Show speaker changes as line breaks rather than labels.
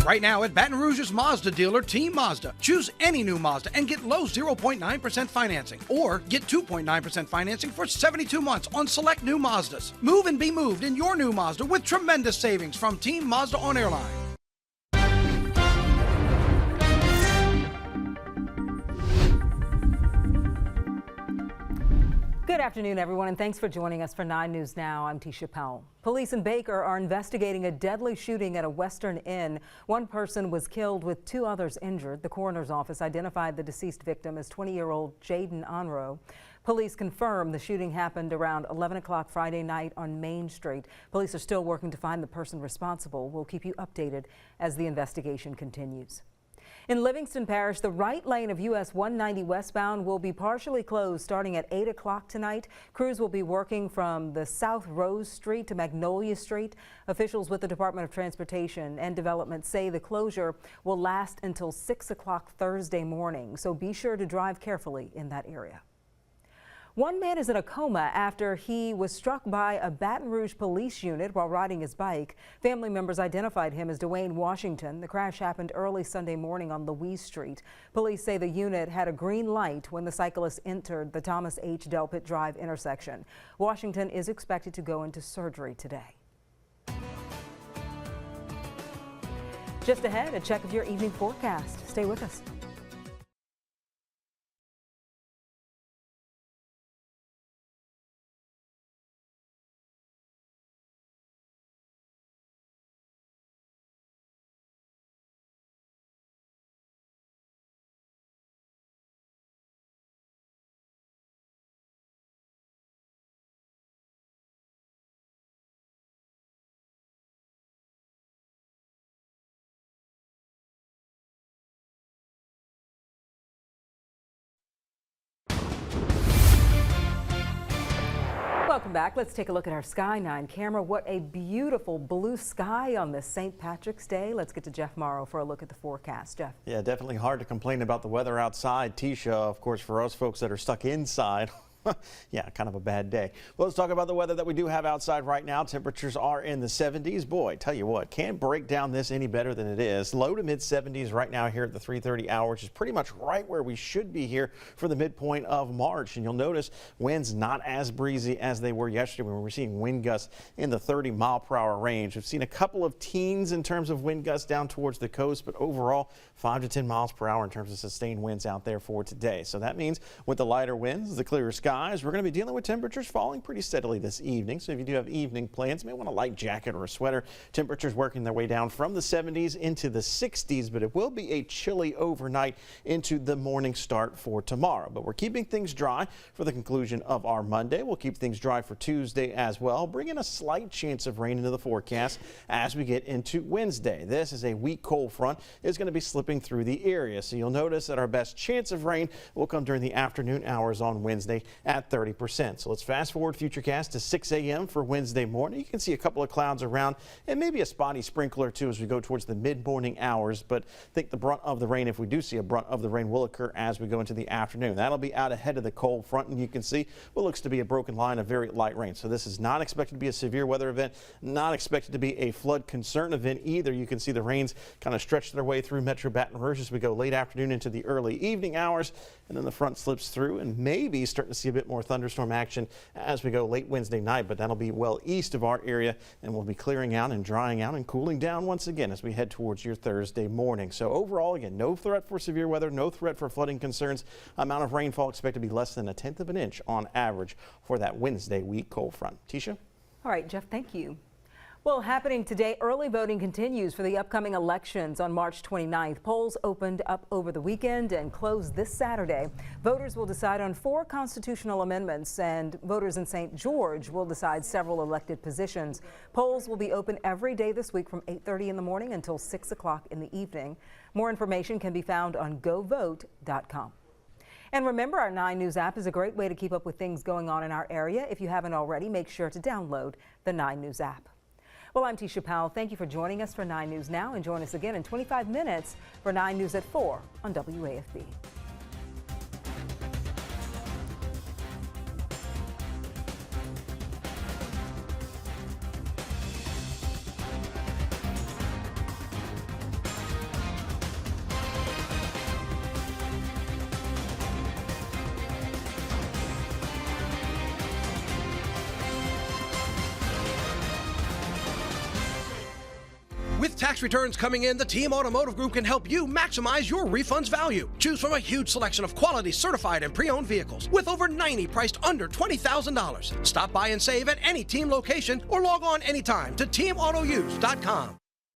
Right now at Baton Rouge's Mazda dealer, Team Mazda. Choose any new Mazda and get low 0.9% financing. Or get 2.9% financing for 72 months on select new Mazdas. Move and be moved in your new Mazda with tremendous savings from Team Mazda on Airline.
Good afternoon, everyone, and thanks for joining us for 9 News Now. I'm Tisha Powell. Police in Baker are investigating a deadly shooting at a Western Inn. One person was killed with 2 others injured. The coroner's office identified the deceased victim as 20-year-old Jaden Onro. Police confirm the shooting happened around 11 o'clock Friday night on Main Street. Police are still working to find the person responsible. We'll keep you updated as the investigation continues. In Livingston Parish, the right lane of US 190 westbound will be partially closed starting at 8 o'clock tonight. Crews will be working from the South Rose Street to Magnolia Street. Officials with the Department of Transportation and Development say the closure will last until 6 o'clock Thursday morning, so be sure to drive carefully in that area. One man is in a coma after he was struck by a Baton Rouge police unit while riding his bike. Family members identified him as Dwayne Washington. The crash happened early Sunday morning on Louise Street. Police say the unit had a green light when the cyclist entered the Thomas H. Delpit Drive intersection. Washington is expected to go into surgery today. Just ahead, a check of your evening forecast. Stay with us. Welcome back. Let's take a look at our Sky 9 camera. What a beautiful blue sky on this St. Patrick's Day. Let's get to Jeff Morrow for a look at the forecast. Jeff.
Yeah, definitely hard to complain about the weather outside. Tisha, of course, for us folks that are stuck inside. Yeah, kind of a bad day. Well, let's talk about the weather that we do have outside right now. Temperatures are in the 70s. Boy, tell you what, can't break down this any better than it is. Low to mid 70s right now here at the 3:30 hour, which is pretty much right where we should be here for the midpoint of March. And you'll notice winds not as breezy as they were yesterday when we were seeing wind gusts in the 30-mile-per-hour range. We've seen a couple of teens in terms of wind gusts down towards the coast, but overall 5 to 10 miles per hour in terms of sustained winds out there for today. So that means with the lighter winds, the clearer skies, we're going to be dealing with temperatures falling pretty steadily this evening. So if you do have evening plans, you may want a light jacket or a sweater. Temperatures working their way down from the 70s into the 60s, but it will be a chilly overnight into the morning start for tomorrow. But we're keeping things dry for the conclusion of our Monday. We'll keep things dry for Tuesday as well, bringing a slight chance of rain into the forecast as we get into Wednesday. This is a weak cold front is going to be slipping through the area. So you'll notice that our best chance of rain will come during the afternoon hours on Wednesday at 30%. So let's fast forward futurecast to 6 a.m. for Wednesday morning. You can see a couple of clouds around and maybe a spotty sprinkler or two as we go towards the mid-morning hours. But I think the brunt of the rain, if we do see a brunt of the rain, will occur as we go into the afternoon. That'll be out ahead of the cold front, and you can see what looks to be a broken line of very light rain. So this is not expected to be a severe weather event, not expected to be a flood concern event either. You can see the rains kind of stretch their way through Metro Baton Rouge as we go late afternoon into the early evening hours, and then the front slips through and maybe starting to see a bit more thunderstorm action as we go late Wednesday night, but that'll be well east of our area, and we'll be clearing out and drying out and cooling down once again as we head towards your Thursday morning. So overall, again, no threat for severe weather, no threat for flooding concerns. Amount of rainfall expected to be less than 1/10 of an inch on average for that Wednesday week cold front. Tisha?
All right, Jeff, thank you. Well, happening today, early voting continues for the upcoming elections on March 29th. Polls opened up over the weekend and closed this Saturday. Voters will decide on 4 constitutional amendments, and voters in St. George will decide several elected positions. Polls will be open every day this week from 8:30 in the morning until 6 o'clock in the evening. More information can be found on govote.com. And remember, our 9 News app is a great way to keep up with things going on in our area. If you haven't already, make sure to download the 9 News app. Well, I'm Tisha Powell. Thank you for joining us for 9 News Now, and join us again in 25 minutes for 9 News at 4 on WAFB.
With tax returns coming in, the Team Automotive Group can help you maximize your refund's value. Choose from a huge selection of quality certified and pre-owned vehicles with over 90 priced under $20,000. Stop by and save at any Team location or log on anytime to teamautouse.com.